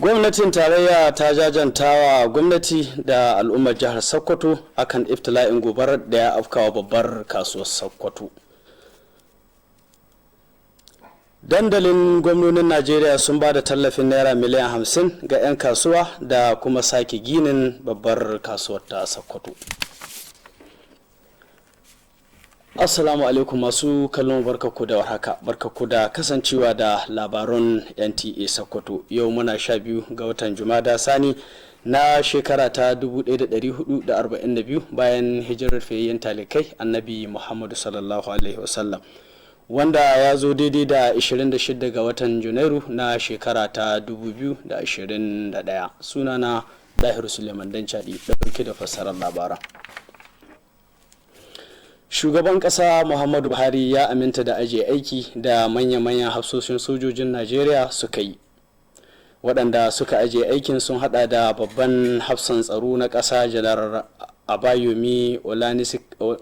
Gwamnatin tarayya ta jajantawa gwamnati da al'ummar jihar Sokoto akan iftila'in gobarar da ya afkawa babbar kasuwar Sokoto. Dandalin gwamnonin Najeriya sun ba da tallafin naira miliyan 50 ga 'yan kasuwa da kuma sake ginin babbar kasuwar ta Sokoto. Assalamu alaikum masu kallon, barkaku da warhaka, barkaku da kasancewa da labaran NTA Sokoto. Yau muna 12 ga watan Jumada Sani na shekara ta 1442 bayan hijirar fiyayyen talikai Annabi Muhammadu sallallahu alaihi wasallam, wanda ya zo daidai da 26 ga watan Janairu na shekara ta 2021. Sunana Dahiru Suleiman Danchadi, dauke da fassarar labaran. Shugaban ƙasa Muhammadu Buhari ya aminta da ajiye aiki da manya-manyan hafsoshin sojojin Najeriya suka yi. Waɗanda suka ajiye aikin sun hada da babban hafsan tsaro na ƙasa Janar Abayomi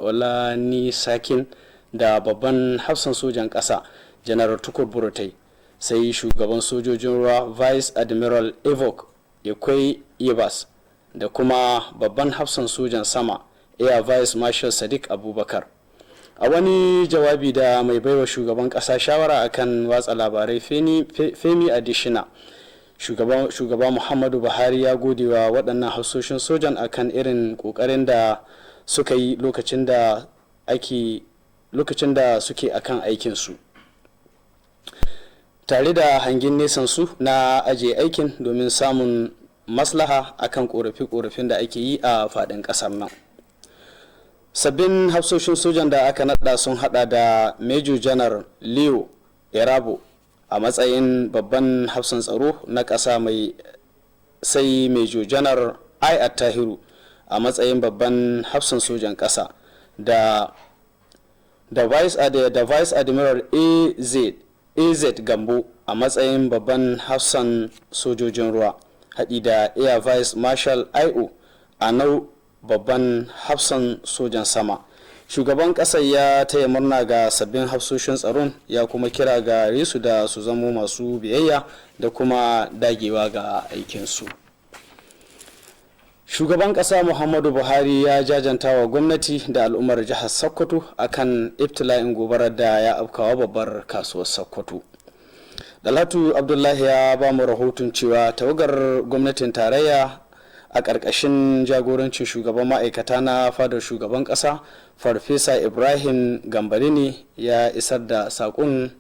Olanisakin da babban hafsan sojan ƙasa Janar Tukur Buratai, sai shugaban sojojin ruwa Vice Admiral Evok Ekwe Ibas da kuma babban hafsan sojan sama Air Vice Marshal Sadiq Abubakar. A wani jawabi da mai baiwa shugaban kasa shawara akan watsa labarai Femi Adishina, shugaba Muhammadu Buhari ya gode wa waɗannan hafsoshin sojan akan irin ƙoƙarin da suka yi lokacin da suke akan aikinsu, tare da hangin nesan su na ajiye aikin domin samun maslaha akan ƙorafe-ƙorafen da ake yi a faɗin ƙasar nan. Sabbin hafsoshin sojan da aka nada sun hada da Major General Leo Erabo a matsayin babban hafsan tsaro na ƙasa, sai Major General Tahiru a matsayin babban hafsan sojan ƙasa da Vice Admiral AZ Gambo a matsayin babban hafsan sojojin ruwa, haɗi da Air Vice Marshal I.O. Anau babban hafsan sojan sama. Shugaban ƙasar ya taya murna ga sabbin hafsoshin tsaron, ya kuma kira ga su da su zamo masu biyayya da kuma dagewa ga aikinsu. Shugaban ƙasa Muhammadu Buhari ya jajanta wa gwamnati da al'ummar jihar Sokoto akan ibtila'in gobarar da ya afkawa babbar kasuwar Sokoto. Dalhatu Abdullahi ya ba mu rahoton cewa tawagar gwamnatin tarayya a ƙarƙashin jagorancin shugaban ma'aikata na fadar shugaban ƙasa Farfesa Ibrahim Gambari ne ya isar da saƙon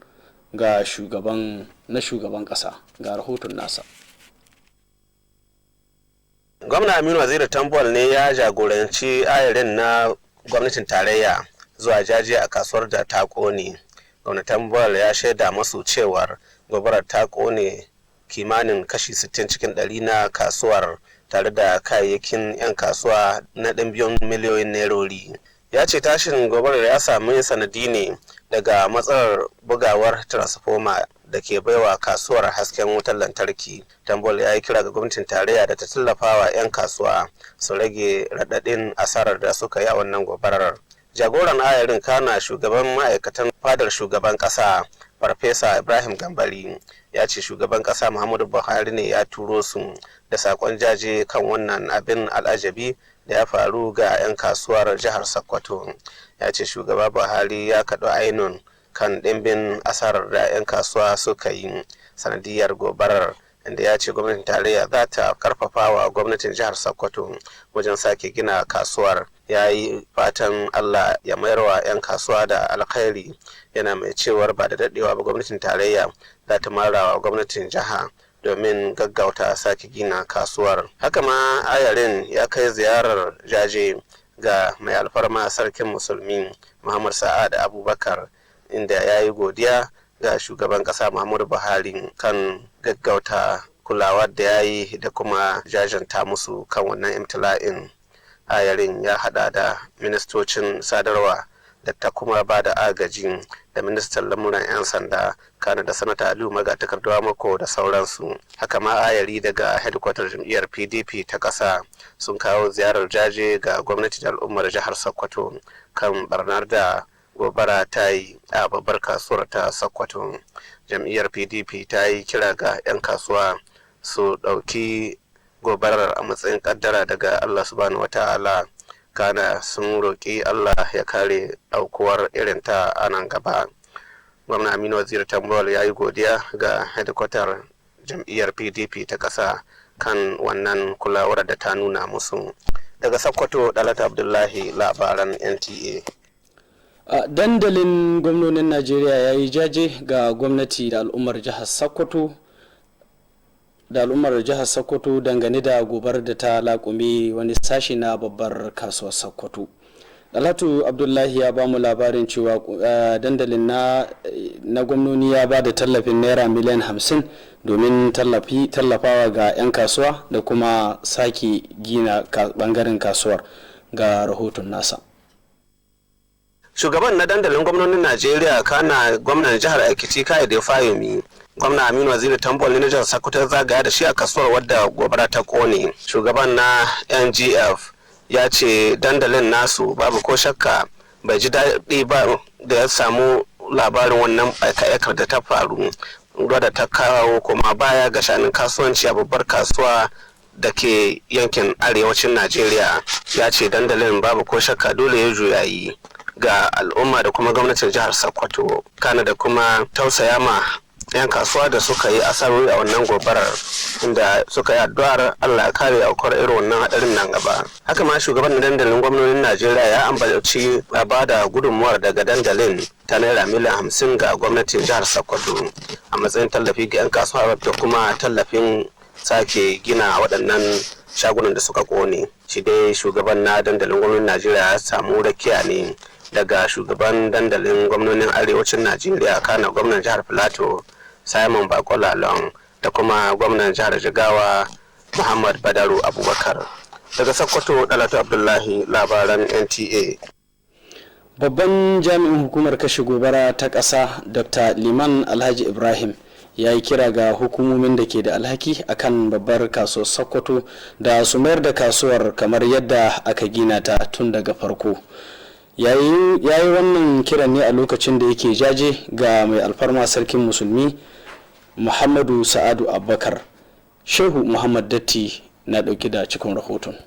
ga shugaban ƙasa. Ga rahoton nasa. Gwamna Aminu Waziri Tambuwal ne ya jagoranci ayarin na gwamnatin tarayya zuwa jaji a kasuwar da ta ƙone. Gwamnatin Tambuwal ya shaida masu cewar gobarar ta ƙone kimanin kashi 60 cikin 100 na kasuwar, tare da kayayyakin 'yan kasuwa na ɗimbin miliyoyin nerori. Ya ce tashin gobarar ya sami sanadi ne daga matsalar bugawar transfoma da ke baiwa kasuwar hasken wutar lantarki. Tambol ya yi kira ga gwamnatin tarayya da ta tallafawa 'yan kasuwa su rage raɗaɗin asarar da suka yi a wannan gobarar. Jagoran ayarin kana shugaban ma'aikatan fadar shugaban ƙasa Farfesa Ibrahim Gambari ya ce shugaban ƙasa Muhammadu Buhari ne ya turo su da sakon jaje kan wannan abin al'ajabi da ya faru ga 'yan kasuwar jihar Sokoto. Ya ce shugaba Buhari ya kaɗo ainun kan ɗimbin asarar da 'yan kasuwa suka yi sanadiyar gobarar, inda ya ce gwamnatin tarayya za ta karfafa wa gwamnatin jihar Sokoto wajen sake gina kasuwar. Ya yi fatan Allah ya mayar wa 'yan kasuwa da alkhairi, yana mai cewar ba da daɗewa ba gwamnatin tarayya za ta mara wa gwamnatin jiha domin gaggauta sake gina kasuwar. Haka ma ayarin ya kai ziyarar jaje ga mai alfarma sarkin musulmi Muhammad Sa'ad Abubakar, inda ya yi godiya ga shugaban ƙasa Muhammadu Buhari kan gaggauta kulawar da ya yi da kuma jajanta musu kan wannan imtila'in. Ayarin ya hada da ministocin sadarwa da ta kuma ba da agaji da ministan lamuran 'yan sanda, kana da sanata Aliyu Magatakardawa Mako da sauransu. Haka ma ayari daga hedikwatar jam'iyyar PDP ta ƙasa sun kawo ziyarar jaje ga gwamnati da al'ummar jihar Sokoto kan barnar da gobara ta yi a babbar kasuwar ta Sokoto. Jam'iyyar PDP ta yi kira ga 'yan kasuwa su ɗauki gobarar a matsayin kaddara daga Allah subhanahu wata'ala, kana sun roƙi Allah ya kare aukuwar irin ta a nan gaba. Gwamna Aminu Waziri Tambuwal ya yi godiya ga hedikwatar jam'iyyar PDP ta ƙasa kan wannan kulawar da ta nuna musu. Daga Sokoto, Dalata Abdullahi, labaran NTA. Dandalin gwamnonin Najeriya ya yi jaje ga gwamnati da al'ummar jihar Sokoto dangane da gobar da ta laƙume wani sashi na babbar kasuwar Sokoto. Dalatu Abdullahi ya ba mu labarin cewa dandalin na gwamnoni ya ba da tallafin naira miliyan 50 domin tallafawa ga 'yan kasuwa da kuma sake gina bangaren kasuwar. Ga rahoton nasa. Shugaban na dandalin gwamnonin Najeriya kana gwamnan jihar Ekiti Kayode Fayomi, gwamna Aminu Waziri Tambuwal ne na jihar Sokoto zagaya da shi a kasuwar wadda gobara ta kone. Shugaban na NGF ya ce dandalin nasu babu ko shakka bai ji daɗi ba da ya samu labarin wannan aikar da ta faru, wadda ta kawo kuma baya ga shanin kasuwanci a babbar kasuwa da ke yankin arewacin Najeriya. Ya ce dandalin babu ko shakka dole ya juyayi ga al'umma da kuma gwamnatin jihar Sokoto, kana da kuma tausaya ma 'yan kasuwa da suka yi asarori a wannan gobarar, inda suka yi addu'ar Allah ya kare aukuwar irin wannan hadarin nan gaba. Haka ma shugaban dandalin gwamnonin Najeriya ya ambaci a bada gudunmuwar daga dandalin ta naira miliyan 50 ga gwamnatin jihar Sokoto a matsayin tallafi ga 'yan kasuwa da kuma tallafin sake gina waɗannan shagunan da suka kone. Shi dai shugaban na dandalin gwamnonin Najeriya ya samu rakiya ne daga shugaban dandalin gwamnonin arewacin Najeriya kana gwamnan jihar Filato Simon Bakolalong da kuma gwamnan jihar Jigawa Muhammad Badaru Abubakar. Daga Sokoto, Dalatu Abdullahi, labaran NTA. Babban jami'in hukumar kashe gobara ta ƙasa Dr. Liman Alhaji Ibrahim ya yi kira ga hukumomin da ke da alhaki akan babbar kasuwar Sokoto da su mayar da kasuwar kamar yadda aka gina ta tun daga farko. Ya yi wannan kiran ne a lokacin da yake jaje ga mai alfarma sarkin musulmi Muhammadu Sa'adu Abubakar. Shehu Muhammad Datti na dauki da cikin rahoton.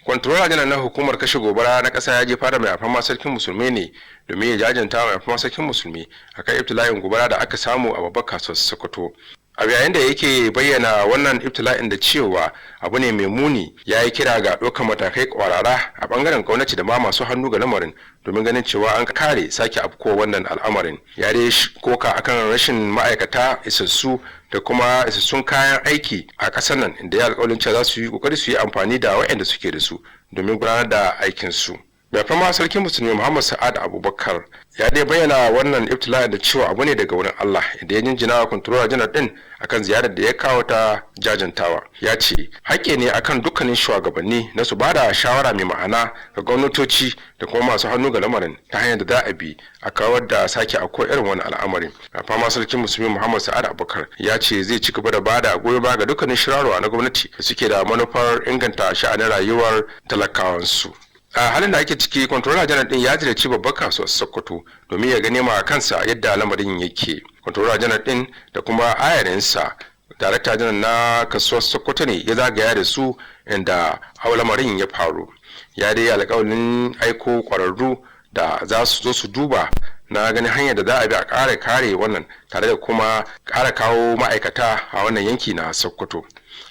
Kwantarola janar na hukumar kashe gobara na ƙasa ya je fara mai alfarma sarkin musulmi ne domin ya jajanta mai alfarma sarkin musulmi akan ibtila'in gobara da aka samu a babbar kasuwar Sokoto. A yayin da yake bayyana wannan ibtila'in da cewa abu ne mai muni, ya yi kira ga ɗaukar matakai ƙwarara a ɓangaren gwamnati da ma masu hannu ga lamarin domin ganin cewa an kare sake afko wannan al'amarin. Ya dai koka akan rashin ma'aikata isassu da kuma isassun kayan aiki a ƙasar nan, inda ya alƙawarin cewa za su yi ƙoƙari su yi amfani da waɗanda suke da su domin gudanar da aikinsu. Mai fama sarkin musulmi Muhammad Sa'ad Abubakar ya dai bayyana wannan ibtila'in da cewa abu ne daga wurin Allah, inda ya jinjina wa kwantarola janar din akan ziyarar da ya kawo ta jajantawa. Ya ce haƙƙi ne akan dukkanin shugabanni na su bada shawara mai ma'ana ga gwamnatoci da kuma masu hannu ga lamarin ta hanyar da za a bi a kawar da sake akwai irin wani al'amarin. Mai fama sarkin musulmi Muhammad Sa'ad Abubakar ya ce zai ci gaba da bada goyon baya ga dukkanin shirarwa na gwamnati da suke da manufar inganta sha'anin rayuwar talakawansu. A halin da ake ciki, kwantarola janar din ya ziyarci babbar kasuwar Sokoto domin ya gane ma kansa yadda lamarin yake. Kwantarola janar din da kuma ayarinsa, darakta janar na kasuwar Sokoto ne ya zagaya da su inda lamarin ya faru. Ya dai alƙawarin aiko ƙwararru da za su zo su duba na ganin hanyar da za a bi a ƙara kare wannan tare da kuma ƙara kawo ma'aikata a wannan yanki na Sokoto.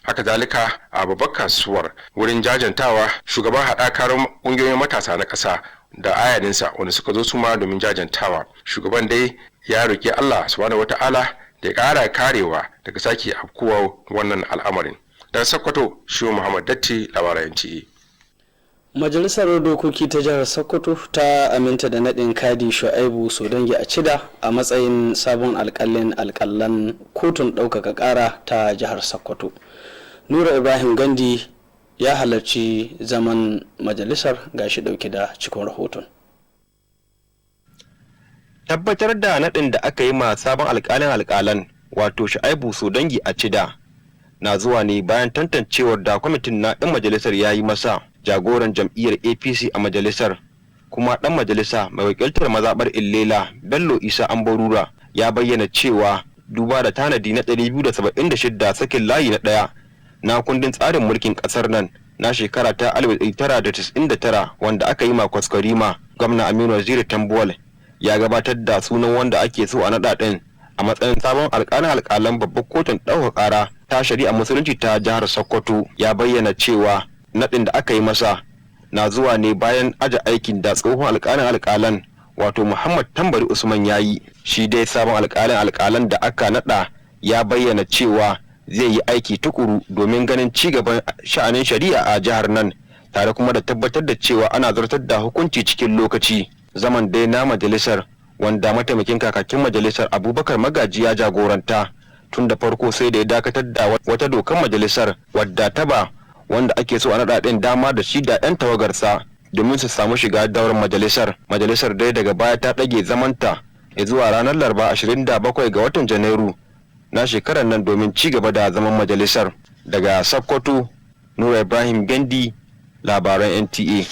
Haka zalika a babbar kasuwar wurin jajantawa, shugaban haɗakar ƙungiyoyin matasa na ƙasa da ayaninsa wanda suka zo su ma domin jajantawa. Shugaban dai ya roƙi Allah subhanahu wata'ala da ya ƙara karewa daga sake afkuwa wannan al'amarin. Daga Sokoto, Shehu Muhammad Datti, labaran NTA. Majalisar Dokoki ta Jihar Sokoto ta aminta da naɗin Kadi Shu'aibu Sodangi a Cida a matsayin sabon alƙalan kotun ɗaukaka ƙara ta Jihar Sokoto. Nura Ibrahim Gandi ya halarci zaman majalisar, gashi ɗauke da cikin rahoton. Tabbatar da naɗin da aka yi ma sabon alƙalan wato Shu'aibu Sodangi a Cida na zuwa ne bayan tantancewar da kwamitin na ɗan majalisar ya yi masa. Jagoran jam'iyyar APC a majalisar kuma ɗan majalisa mai wakiltar mazaɓar Illela Bello Isa Ambarura ya bayyana cewa duba da tanadi na 276 sakin layi na 1 na kundin tsarin mulkin ƙasar nan na shekara ta 1999 wanda aka yi kwaskwarima. Gwamna Aminu Waziri Tambuwal ya gabatar da sunan wanda ake so a naɗa ɗin a matsayin sabon alƙalan babbar kotun ɗaukar ƙara ta shari'a musulunci ta jihar Sokoto. Ya bayyana cewa naɗin da aka yi masa na zuwa ne bayan aje aikin da tsohon alƙalan wato Muhammad Tambari Usman ya yi. Shi dai sabon alƙalan da aka naɗa ya bayyana cewa zai yi aiki tukuru domin ganin ci gaban sha'anin shari'a a jihar nan, tare kuma da tabbatar da cewa ana zartar da hukunci cikin lokaci. Zaman dai na majalisar, wanda mataimakin kakakin majalisar Abubakar Magaji ya jagoranta, tun da farko sai da ya dakatar da wata dokar majalisar wadda ta ba wanda ake so a naɗa ɗin dama da shi da 'yan tawagarsa domin su samu shiga daular majalisar. Majalisar dai daga baya ta ɗage zamanta zuwa ranar Laraba 27 ga watan Janairu na shekarar nan domin ci gaba da zaman majalisar. Daga Sokoto, Nura Ibrahim Gendi, labaran NTA.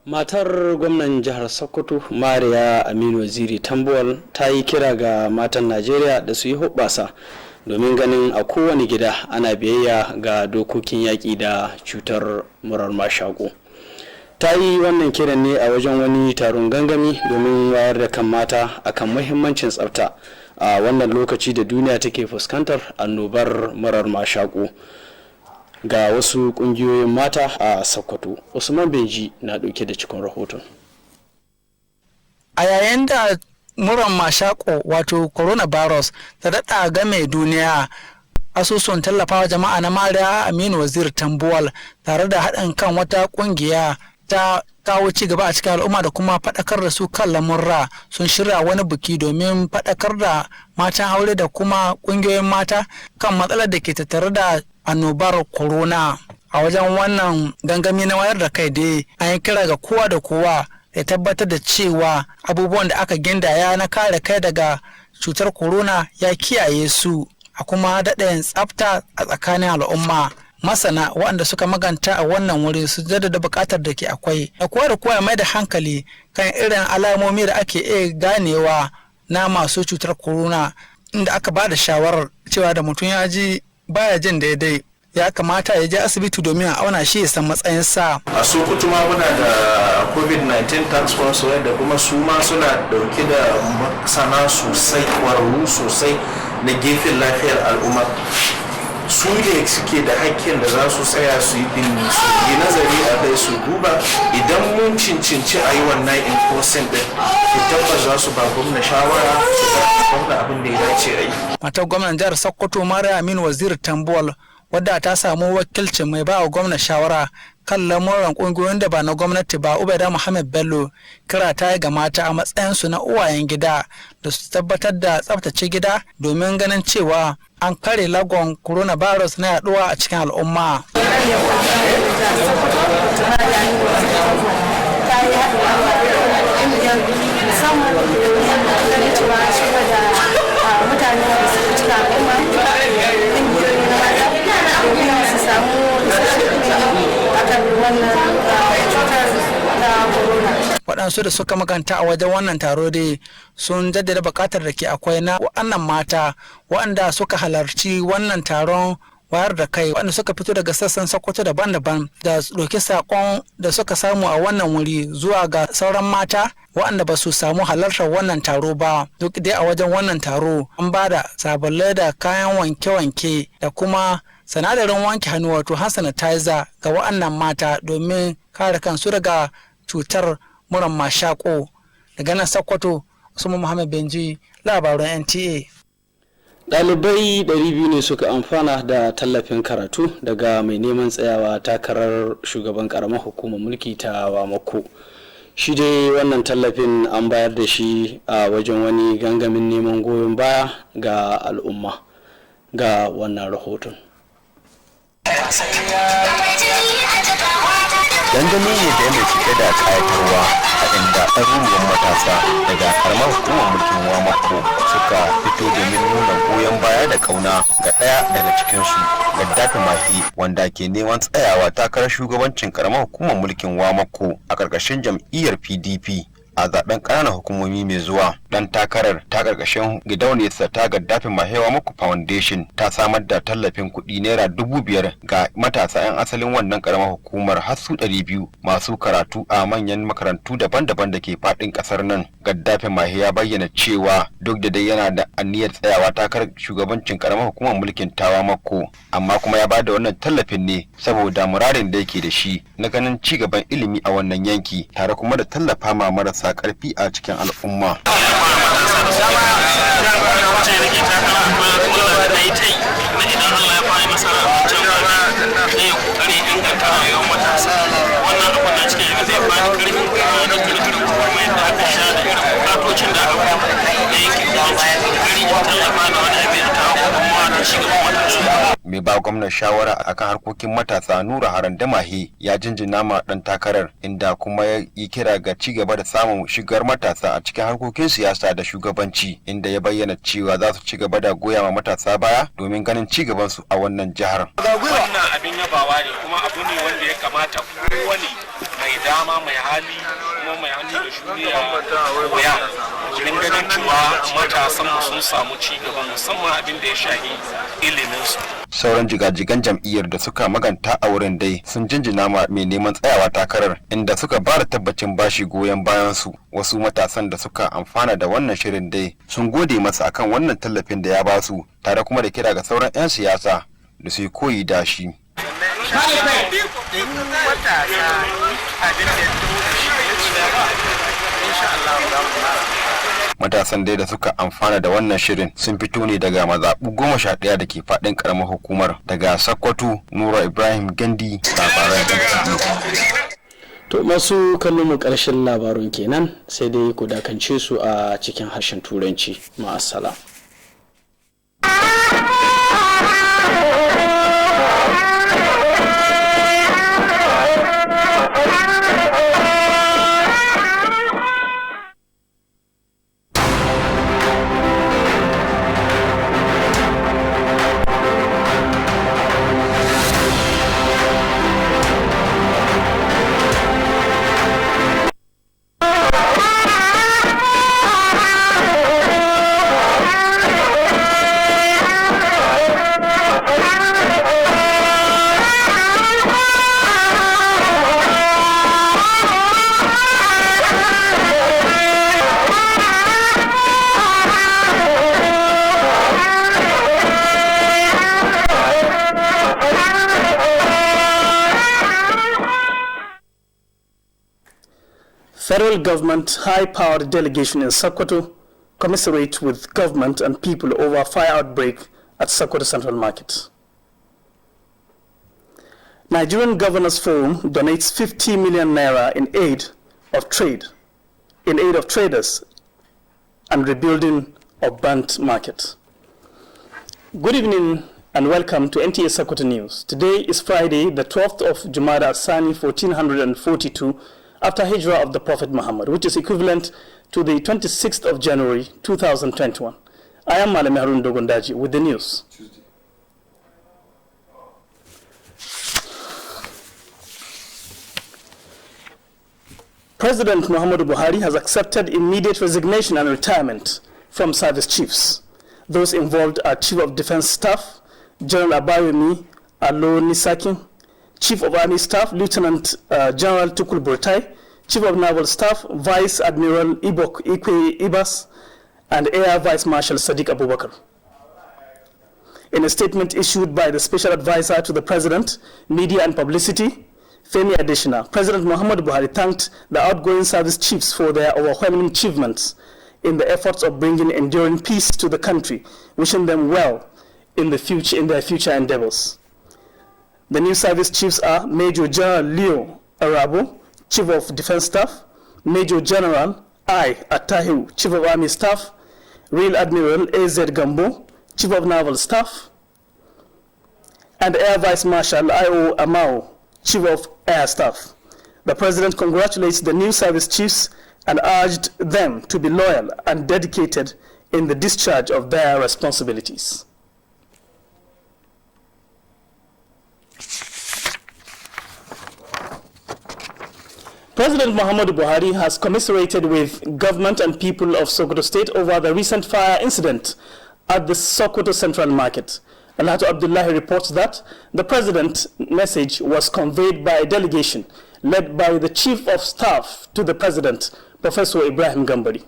Matar gwamnan jihar Sokoto Mariya Aminu Waziri Tambuwal ta yi kira ga matan Najeriya da su yi hoɓɓasa domin ganin a kowane gida ana biyayya ga dokokin yaƙi da cutar murar mashaƙo. Ta yi wannan kiran ne a wajen wani taron gangami domin wayar da kan mata akan muhimmancin tsafta a wannan lokaci da duniya take fuskantar annobar murar mashaƙo. Ga wasu kungiyoyin mata a Sokoto, Usman Benji na dauke da cikin rahoton. A yayin da muran mashako wato coronavirus ta daɗa game duniya, asusun tallafawa jama'a na Mariya Aminu Waziri Tambuwal tare da haɗin kan wata ƙungiya ta kawo ci gaba a cikin al'umma da kuma faɗakar da su kan lamurra sun shirya wani biki domin faɗakar da matan aure da kuma ƙungiyoyin mata kan matsalar da ke tattare da annobar corona. A wajen wannan gangami na wayar da kai dai an yi kira ga kowa da kowa ya tabbatar da cewa abubuwan da aka gindaya na kare kai daga cutar corona ya kiyaye su, a kuma daɗayin tsafta a tsakanin al'umma. Masana waɗanda suka maganta a wannan wuri su jaddada buƙatar da ke akwai da kowa da kowa ya mai da hankali kan irin alamomi da ake iya ganewa na masu cutar corona, inda aka ba da shawarar cewa da mutum ya ji baya jin daidai ya kamata ya je asibiti domin a auna shi ya san matsayinsa. A Sokoto ma muna da COVID-19 task force da kuma su ma suna dauke da masana sosai, kwararru sosai na gefen lafiyar al'umma. Su ne suke da hakkin da za su tsaya su yi nazari a kai su duba idan mun cincinci a yi wannan enforcement din, tabbas za su ba gwamna shawara su ba gwamna abin da ya dace a yi. Matar gwamnan jihar Sokoto Mariya Aminu Waziri Tambuwal, wadda ta samu wakilcin mai ba wa gwamna shawara kan lamuran kungiyoyin da ba na gwamnati ba, Ubaida Muhammad Bello, kira ta ga mata a matsayinsu na uwayen gida da su tabbatar da tsaftace gida domin ganin cewa an kare lagon coronavirus na yaduwa a cikin al'umma. Waɗansu da suka maganta a wajen wannan taro dai sun jaddada buƙatar da ke akwai na waɗannan mata waɗanda suka halarci wannan taron wayar da kai, waɗanda suka fito daga sassan Sokoto daban-daban da ɗauki saƙon da suka samu a wannan wuri zuwa ga sauran mata waɗanda ba su samu halartar wannan taro ba. Duk dai a wajen wannan taro an ba da sabulai da kayan wanke-wanke da kuma sinadarin wanke hannu wato hand sanitizer ga waɗannan mata domin kare kansu daga cutar muran mashako. Daga nan Sokoto, Usman Muhammad Benji, labaran NTA. Ɗalibai 200 ne suka amfana da tallafin karatu daga mai neman tsayawa takarar shugaban karamar hukumar mulki ta Wamako. Shi dai wannan tallafin an bayar da shi a wajen wani gangamin neman goyon baya ga al'umma. Ga wannan rahoton. Gangami ne da yadda cike da kayatarwa a inda ɗaruruwan matasa daga karamar hukumar mulkin Wamako suka fito domin nuna goyon baya da kauna ga ɗaya daga cikinsu, Gaddafi Mahi, wanda ke neman tsayawa takarar shugabancin karamar hukumar mulkin Wamako a ƙarƙashin jam'iyyar PDP a zaben ƙananan hukumomi mai zuwa. Dan takarar ta karkashin gidauniyarsa ta Gaddafin Mahewa Muku Foundation ta samar da tallafin kuɗi naira 5,000 ga matasa 'yan asalin wannan karamar hukumar har su 200 masu karatu a manyan makarantu daban-daban da ke faɗin ƙasar nan. Gaddafin Mahe ya bayyana cewa duk da dai yana da aniyar tsayawa takarar shugabancin karamar hukumar mulkin Tawa Mako, amma kuma ya bada wannan tallafin ne saboda muradin da yake da shi na ganin ci gaban ilimi a wannan yanki tare kuma da tallafa ma marasa ƙarfi a cikin al'umma. Mai ba gwamnan shawara akan harkokin matasa Nura Haran Damahe ya jinjina ma dan takarar, inda kuma ya yi kira ga ci gaba da samun shigar matasa a cikin harkokin siyasa da shugabanci, inda ya bayyana cewa za su ci gaba da goya ma matasa baya domin ganin ci gaban su a wannan jihar. Wannan abin yabawa ne kuma abu ne wanda ya kamata kowane mai dama mai hali kuma mai hannu da shuri ya koya domin ganin cewa matasan sun samu ci gaba musamman abin da ya shahi ilimin su. Sauran jigajigan jam'iyyar da suka maganta a wurin dai sun jinjina ma mai neman tsayawa takarar, inda suka ba da tabbacin bashi goyon bayan su. Wasu matasan da suka amfana da wannan shirin dai sun gode masa akan wannan tallafin da ya ba su, tare kuma da kira ga sauran 'yan siyasa da su yi koyi da shi. Matasan dai da suka amfana da wannan shirin sun fito ne daga mazaɓu 11 da ke faɗin ƙaramar hukumar. Daga Sokoto, Nura Ibrahim Gandi, labaran NTA. To masu kallon mu ƙarshen labarun kenan, sai dai ku dakance su a cikin harshen Turanci. Ma'assalam. Federal government high-powered delegation in Sokoto commiserate with government and people over fire outbreak at Sokoto Central Market. Nigerian Governors Forum donates 50 million naira in aid of traders and rebuilding of burnt market. Good evening and welcome to NTA Sokoto News. Today is Friday, the 12th of Jumada Asani 1442 after Hijrah of the Prophet Muhammad, which is equivalent to the 26th of January 2021. I am Malami Harun Dogondaji with the news. President Muhammadu Buhari has accepted immediate resignation and retirement from service chiefs. Those involved are Chief of Defense Staff, General Abayomi Alo-Nisakin, Chief of Army Staff, Lieutenant General Tukul Burtai, Chief of Naval Staff, Vice Admiral Ibok Ikwe Ibas, and Air Vice Marshal Sadiq Abubakar. In a statement issued by the Special Advisor to the President, Media and Publicity, Femi Adesina, President Muhammadu Buhari thanked the outgoing service chiefs for their overwhelming achievements in the efforts of bringing enduring peace to the country, wishing them well in their future endeavors. The new service chiefs are Major General Leo Arabo, Chief of Defense Staff, Major General I. Atahiru, Chief of Army Staff, Rear Admiral A.Z. Gambo, Chief of Naval Staff, and Air Vice Marshal I.O. Amao, Chief of Air Staff. The President congratulates the new service chiefs and urged them to be loyal and dedicated in the discharge of their responsibilities. President Muhammadu Buhari has commiserated with government and people of Sokoto State over the recent fire incident at the Sokoto Central Market. Alhaji Abdullahi reports that the president's message was conveyed by a delegation led by the Chief of Staff to the President, Professor Ibrahim Gambari.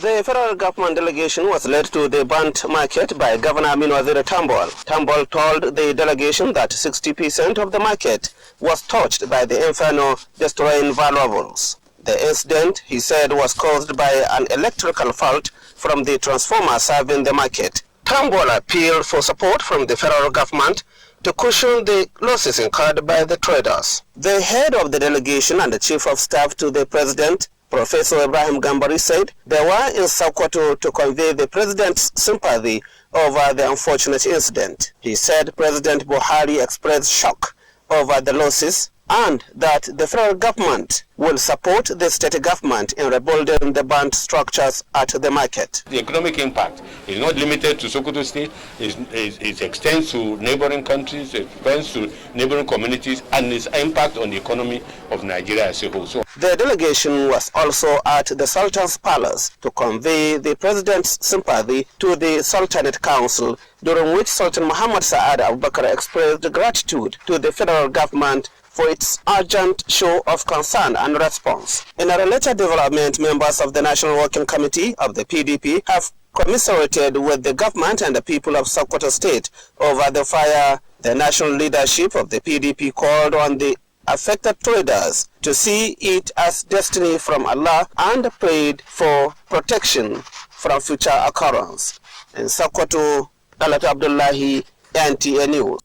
The federal government delegation was led to the Bant market by Governor Aminu Waziri Tambol. Tambol told the delegation that 60% of the market was touched by the inferno, destroying valuables. The incident, he said, was caused by an electrical fault from the transformer serving the market. Tambol appealed for support from the federal government to cushion the losses incurred by the traders. The head of the delegation and the chief of staff to the president, Professor Ibrahim Gambari, said they were in Sokoto to convey the president's sympathy over the unfortunate incident. He said President Buhari expressed shock over the losses and that the federal government will support the state government in rebuilding the burnt structures at the market. The economic impact is not limited to Sokoto State, it extends to neighboring countries, it extends to neighboring communities, and its impact on the economy of Nigeria as a whole. So, the delegation was also at the Sultan's Palace to convey the president's sympathy to the Sultanate Council, during which Sultan Muhammad Saad Abubakar expressed gratitude to the federal government for its urgent show of concern and response. In a related development, members of the National Working Committee of the PDP have commiserated with the government and the people of Sokoto State over the fire. The national leadership of the PDP called on the affected traders to see it as destiny from Allah and prayed for protection from future occurrence. In Sokoto, Alhaji Abdullahi, NTA News.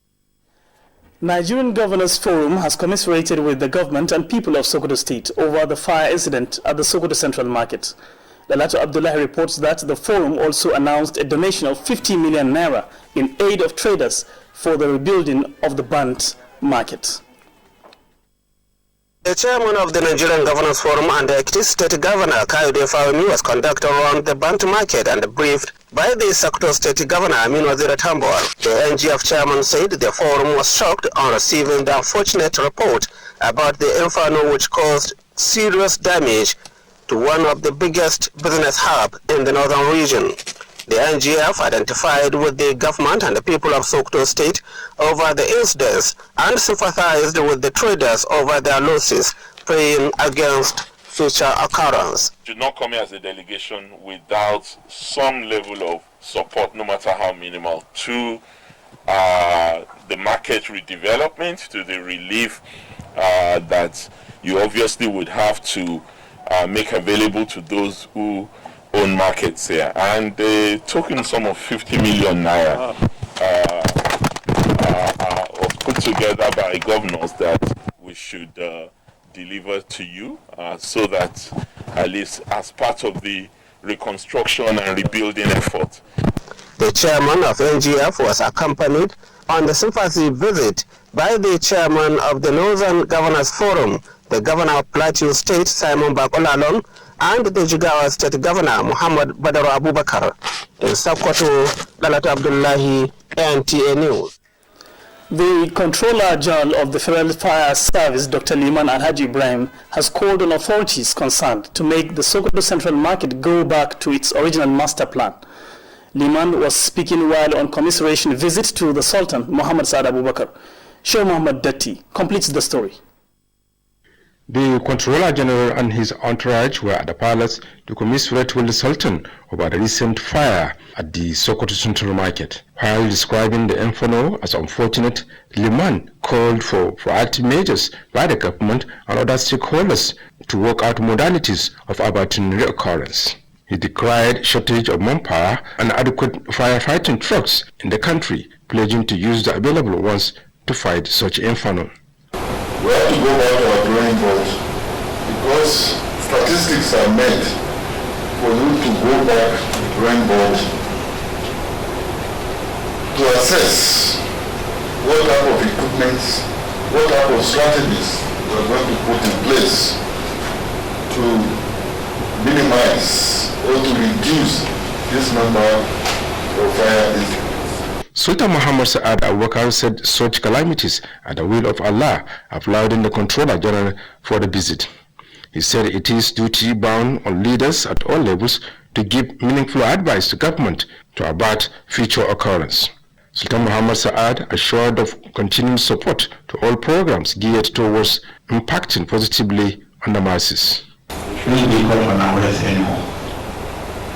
Nigerian Governors Forum has commiserated with the government and people of Sokoto State over the fire incident at the Sokoto Central Market. Alhaji Abdullahi reports that the forum also announced a donation of 50 million naira in aid of traders for the rebuilding of the burnt market. The chairman of the Nigerian Governors Forum and the Ekiti State Governor, Kayode Fawemi, was conducted around the burnt market and briefed by the Sokoto State Governor, Aminu Waziri Tambol. The NGF chairman said the forum was shocked on receiving the unfortunate report about the inferno which caused serious damage to one of the biggest business hubs in the northern region. The NGF identified with the government and the people of Sokoto State over the incidents and sympathized with the traders over their losses, praying against future occurrence. Should not come here as a delegation without some level of support, no matter how minimal, to the market redevelopment, to the relief that you obviously would have to make available to those who own markets here. And the token sum of 50 million naira was put together by governors that we should deliver to you so that at least as part of the reconstruction and rebuilding effort. The chairman of NGF was accompanied on the sympathy visit by the chairman of the Northern Governors Forum, the governor of Plateau State, Simon Bakolalon, and the Jigawa State Governor, Muhammad Badaro Abubakar. In Sokoto, Alhaji Abdullahi, NTA News. The Controller General of the Federal Fire Service, Dr. Liman Alhaji Ibrahim, has called on authorities concerned to make the Sokoto Central Market go back to its original master plan. Liman was speaking while on commiseration visit to the Sultan, Muhammad Saad Abubakar. Sheikh Muhammad Datti completes the story. The Controller General and his entourage were at the palace to commiserate with the Sultan over the recent fire at the Sokoto Central Market. While describing the inferno as unfortunate, Liman called for proactive measures by the government and other stakeholders to work out modalities of averting reoccurrence. He decried shortage of manpower and adequate firefighting trucks in the country, pledging to use the available ones to fight such inferno. We have to go back to our drawing board because statistics are made for you to go back to the drawing board to assess what type of equipment, what type of strategies we are going to put in place to minimize or to reduce this number of fire incidents. Sultan Muhammad Sa'ad Abubakar said such calamities are the will of Allah, applauding the Controller General for the visit. He said it is duty bound on leaders at all levels to give meaningful advice to government to avert future occurrence. Sultan Muhammad Sa'ad assured of continued support to all programs geared towards impacting positively on the masses. Shouldn't be called for unrest anymore.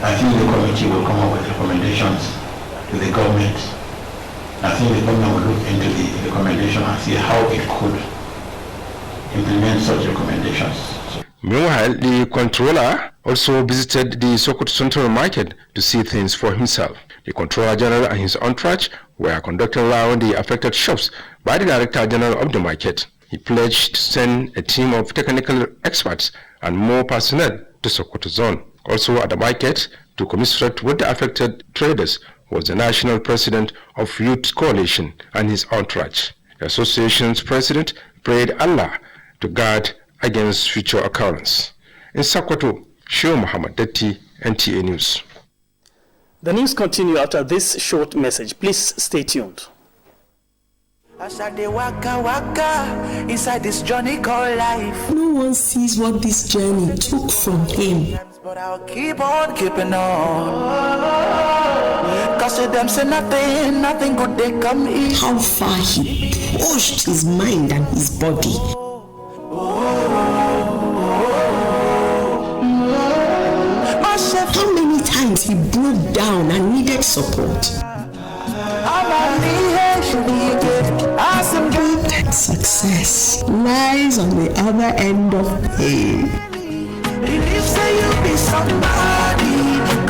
I think the committee will come up with recommendations to the government. I think the government will look into the recommendation and see how it could implement such recommendations. Meanwhile, the controller also visited the Sokoto Central Market to see things for himself. The Controller General and his entourage were conducted around the affected shops by the Director General of the market. He pledged to send a team of technical experts and more personnel to Sokoto Zone. Also at the market, to commiserate with the affected traders, was the National President of Youth Coalition and his entourage. The association's president prayed Allah to guard against future occurrence. In Sokoto, Shehu Muhammad Datti, NTA News. The news continue after this short message. Please stay tuned. As I dey waka waka inside this journey called life, no one sees what this journey took from him. But I'll keep on keeping on. Cause to them say nothing good they come in. How far he pushed his mind and his body. How many times he broke down and needed support. That success lies on the other end of pain.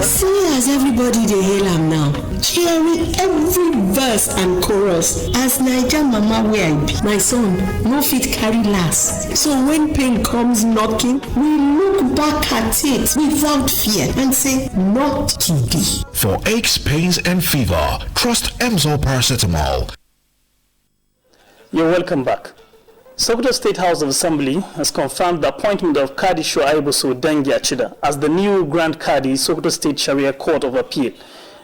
See as everybody they hail him now, cheering every verse and chorus. As Naija mama where I be, my son no fit carry last. So when pain comes knocking, we look back at it without fear and say, not today. For aches, pains and fever, trust Emzor Paracetamol. You're welcome back. Sokoto State House of Assembly has confirmed the appointment of Kadi Shuaibu Sodangi Achida as the new Grand Kadi, Sokoto State Sharia Court of Appeal.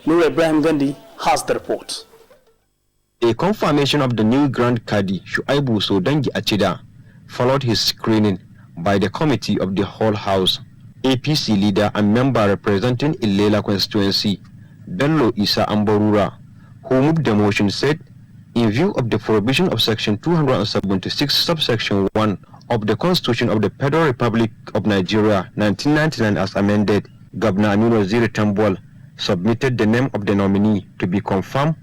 Nur Ibrahim Gandhi has the report. A confirmation of the new Grand Kadi, Shuaibu Sodangi Achida, followed his screening by the committee of the whole house. APC leader and member representing Ilela constituency, Bello Isa Amborura, who moved the motion, said, in view of the prohibition of Section 276, subsection 1 of the Constitution of the Federal Republic of Nigeria, 1999 as amended, Governor Aminu Waziri Tambuwal submitted the name of the nominee to be confirmed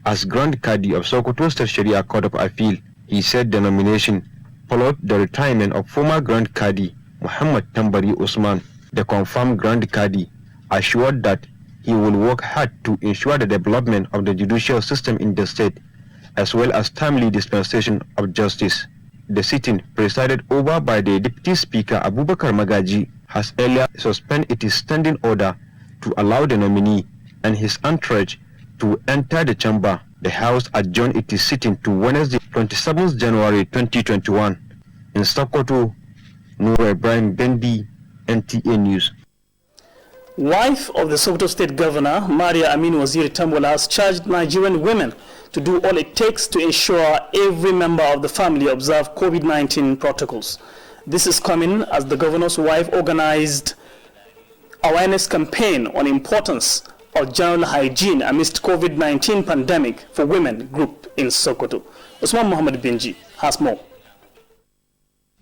as Grand Kadi of Sokoto State Sharia Court of Appeal. He said the nomination followed the retirement of former Grand Kadi, Muhammad Tambari Usman. The confirmed Grand Kadi assured that he will work hard to ensure the development of the judicial system in the state, as well as timely dispensation of justice. The sitting, presided over by the Deputy Speaker Abubakar Magaji, has earlier suspended its standing order to allow the nominee and his entourage to enter the chamber. The House adjourned its sitting to Wednesday, 27th January 2021. In Sokoto, Nur Ibrahim Bendi, NTA News. Wife of the Sokoto State Governor, Maria Aminu Waziri Tambuwal, has charged Nigerian women to do all it takes to ensure every member of the family observe COVID-19 protocols. This is coming as the governor's wife organized awareness campaign on importance of general hygiene amidst COVID-19 pandemic for women group in Sokoto. Usman Muhammad Binji has more.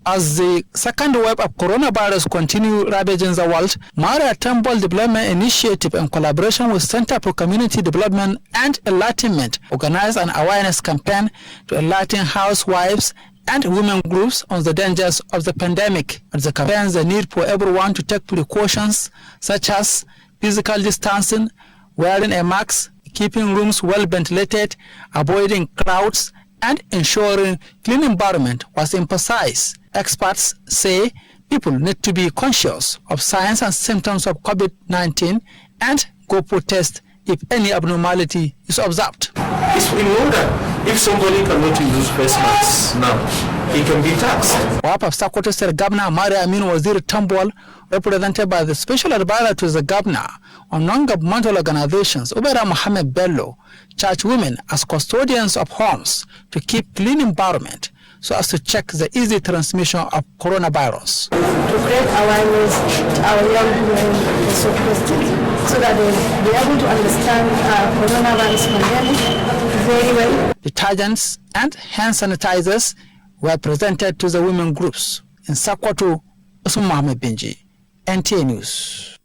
As the second wave of coronavirus continue ravaging the world, Maria Tambuwal Development Initiative, in collaboration with Center for Community Development and Enlightenment, organized an awareness campaign to enlighten housewives and women groups on the dangers of the pandemic. At the campaign, the need for everyone to take precautions such as physical distancing, wearing a mask, keeping rooms well ventilated, avoiding crowds, and ensuring clean environment was emphasized. Experts say people need to be conscious of signs and symptoms of COVID-19 and go for tests if any abnormality is observed. We know that if somebody cannot use face masks now, he can be taxed. WAP of Sokoto State Governor Maria Aminu Waziri Tambol, represented by the Special Advisor to the Governor on non-governmental organizations, Ubera Mohammed Bello, charged women as custodians of homes to keep clean environment so as to check the easy transmission of coronavirus. To create awareness to our young women in Sokoto State so that they be able to understand coronavirus pandemic very well. Detergents and hand sanitizers were presented to the women groups. In Sokoto, Usman Mohammed Benji, NTA News.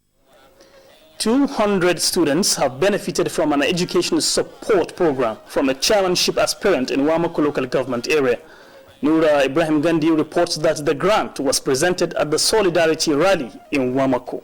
200 students have benefited from an education support program from a chairmanship aspirant in Wamako local government area. Nura Ibrahim Gandhi reports that the grant was presented at the Solidarity Rally in Wamako.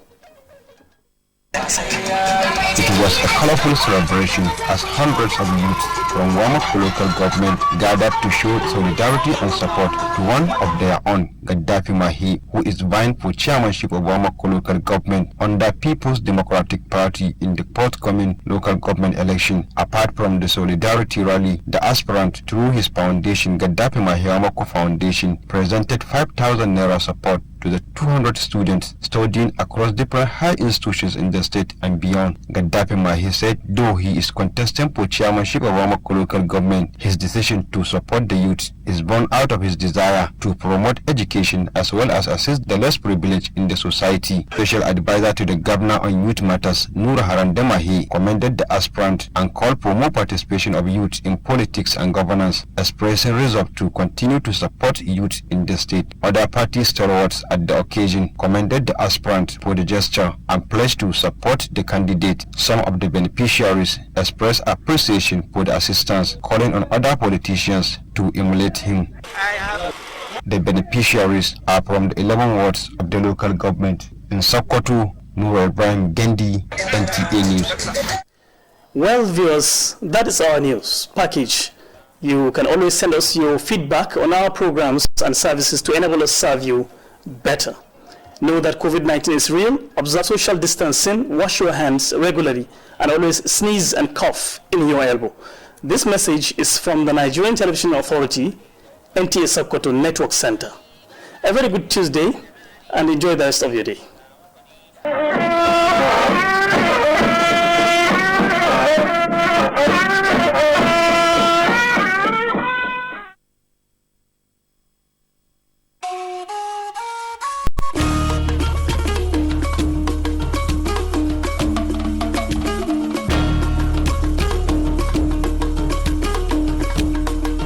It was a colorful celebration as hundreds of youths from Wamako local government gathered to show solidarity and support to one of their own, Gaddafi Mahi, who is vying for chairmanship of Wamako local government under People's Democratic Party in the forthcoming local government election. Apart from the Solidarity Rally, the aspirant, through his foundation, Gaddafi Mahi Wamako Foundation, presented 5,000 naira support to the 200 students studying across different high institutions in the state and beyond. Gaddafi Mahi said though he is contesting for chairmanship of Wamako local government, his decision to support the youth is born out of his desire to promote education as well as assist the less privileged in the society. Special advisor to the governor on youth matters, Noor Harande Mahi, commended the aspirant and called for more participation of youth in politics and governance, expressing resolve to continue to support youth in the state. Other party stalwarts at the occasion commended the aspirant for the gesture and pledged to support the candidate. Some of the beneficiaries expressed appreciation for the assistance, calling on other politicians to emulate him. The beneficiaries are from the 11 wards of the local government. In Sokoto, Nura Ibrahim Gendi, NTA News. Well, viewers, that is our news package. You can always send us your feedback on our programs and services to enable us serve you better. Know that COVID-19 is real, observe social distancing, wash your hands regularly, and always sneeze and cough in your elbow. This message is from the Nigerian Television Authority, NTA Sokoto Network Center. A very good Tuesday, and enjoy the rest of your day.